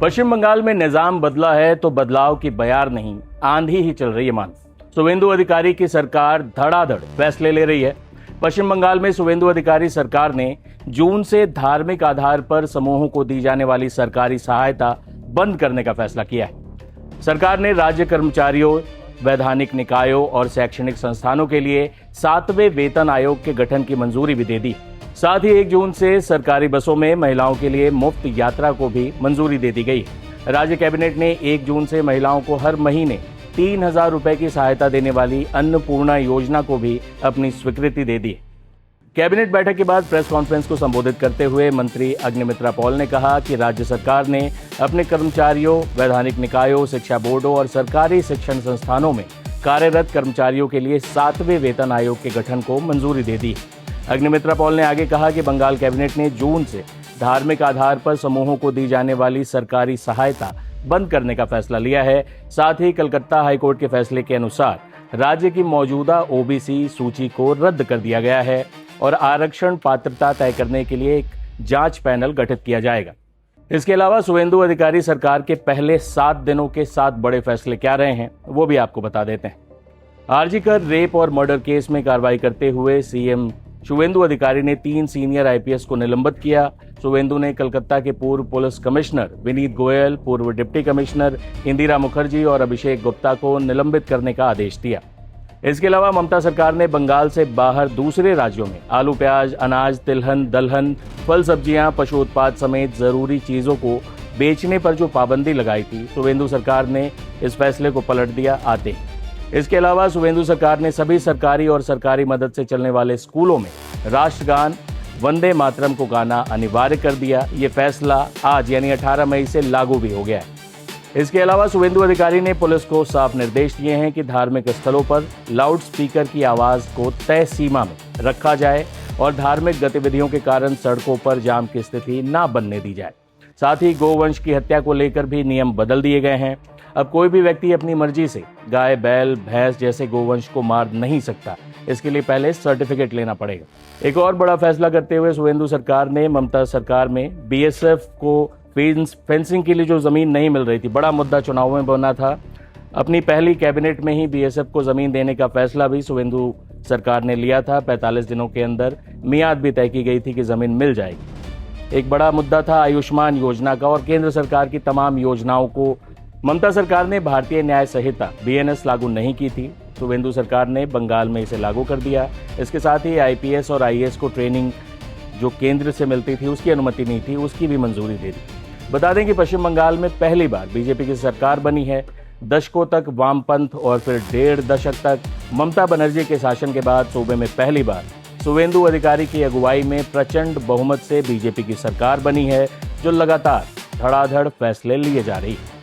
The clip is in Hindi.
पश्चिम बंगाल में निजाम बदला है तो बदलाव की बयार नहीं, आंधी ही चल रही है मान। शुवेंदु अधिकारी की सरकार धड़ाधड़ फैसले ले रही है। पश्चिम बंगाल में शुवेंदु अधिकारी सरकार ने जून से धार्मिक आधार पर समूहों को दी जाने वाली सरकारी सहायता बंद करने का फैसला किया है। सरकार ने राज्य कर्मचारियों, वैधानिक निकायों और शैक्षणिक संस्थानों के लिए 7वें वेतन आयोग के गठन की मंजूरी भी दे दी। साथ ही 1 जून से सरकारी बसों में महिलाओं के लिए मुफ्त यात्रा को भी मंजूरी दे दी गई। राज्य कैबिनेट ने 1 जून से महिलाओं को हर महीने 3,000 रुपए की सहायता देने वाली अन्नपूर्णा योजना को भी अपनी स्वीकृति दे दी। कैबिनेट बैठक के बाद प्रेस कॉन्फ्रेंस को संबोधित करते हुए मंत्री अग्निमित्रा पॉल ने कहा कि राज्य सरकार ने अपने कर्मचारियों, वैधानिक निकायों, शिक्षा बोर्डों और सरकारी शिक्षण संस्थानों में कार्यरत कर्मचारियों के लिए 7वें वेतन आयोग के गठन को मंजूरी दे दी। अग्निमित्रा पॉल ने आगे कहा कि बंगाल कैबिनेट ने जून से धार्मिक आधार पर समूहों को दी जाने वाली सरकारी सहायता बंद करने का फैसला लिया है। साथ ही कलकत्ता हाईकोर्ट के फैसले के अनुसार राज्य की मौजूदा ओबीसी सूची को रद्द कर दिया गया है और आरक्षण पात्रता तय करने के लिए एक जांच पैनल गठित किया जाएगा। इसके अलावा शुवेंदु अधिकारी सरकार के पहले 7 दिनों के 7 बड़े फैसले क्या रहे हैं वो भी आपको बता देते हैं। आरजीकर रेप और मर्डर केस में कार्रवाई करते हुए सीएम शुवेंदु अधिकारी ने 3 सीनियर आईपीएस को निलंबित किया। शुवेंदु ने कलकत्ता के पूर्व पुलिस कमिश्नर विनीत गोयल, पूर्व डिप्टी कमिश्नर इंदिरा मुखर्जी और अभिषेक गुप्ता को निलंबित करने का आदेश दिया। इसके अलावा ममता सरकार ने बंगाल से बाहर दूसरे राज्यों में आलू, प्याज, अनाज, तिलहन, दलहन, फल, सब्जियां, पशु उत्पाद समेत जरूरी चीजों को बेचने पर जो पाबंदी लगाई थी, शुवेंदु सरकार ने इस फैसले को पलट दिया आते ही। इसके अलावा शुवेंदु सरकार ने सभी सरकारी और सरकारी मदद से चलने वाले स्कूलों में राष्ट्रगान वंदे मातरम को गाना अनिवार्य कर दिया। ये फैसला आज यानी 18 मई से लागू भी हो गया है। इसके अलावा शुवेंदु अधिकारी ने पुलिस को साफ निर्देश दिए हैं कि धार्मिक स्थलों पर लाउड स्पीकर की आवाज को तय सीमा में रखा जाए और धार्मिक गतिविधियों के कारण सड़कों पर जाम की स्थिति न बनने दी जाए। साथ ही गोवंश की हत्या को लेकर भी नियम बदल दिए गए हैं। अब कोई भी व्यक्ति अपनी मर्जी से गाय, बैल, भैंस जैसे गोवंश को मार नहीं सकता। इसके लिए पहले सर्टिफिकेट लेना पड़ेगा। एक और बड़ा फैसला करते हुए शुवेंदु सरकार ने ममता सरकार में बीएसएफ को फेंसिंग के लिए जो जमीन नहीं मिल रही थी, बड़ा मुद्दा चुनाव में बना था, अपनी पहली कैबिनेट में ही बीएसएफ को जमीन देने का फैसला भी शुवेंदु सरकार ने लिया था। 45 दिनों के अंदर मियाद भी तय की गई थी कि जमीन मिल जाएगी। एक बड़ा मुद्दा था आयुष्मान योजना का और केंद्र सरकार की तमाम योजनाओं को ममता सरकार ने भारतीय न्याय संहिता बीएनएस लागू नहीं की थी। शुवेंदु सरकार ने बंगाल में इसे लागू कर दिया। इसके साथ ही आईपीएस और आईएएस को ट्रेनिंग जो केंद्र से मिलती थी उसकी अनुमति नहीं थी, उसकी भी मंजूरी दे दी। बता दें कि पश्चिम बंगाल में पहली बार बीजेपी की सरकार बनी है। दशकों तक वामपंथ और फिर 1.5 दशक तक ममता बनर्जी के शासन के बाद सूबे में पहली बार शुवेंदु अधिकारी की अगुवाई में प्रचंड बहुमत से बीजेपी की सरकार बनी है, जो लगातार धड़ाधड़ फैसले लिए जा रही है।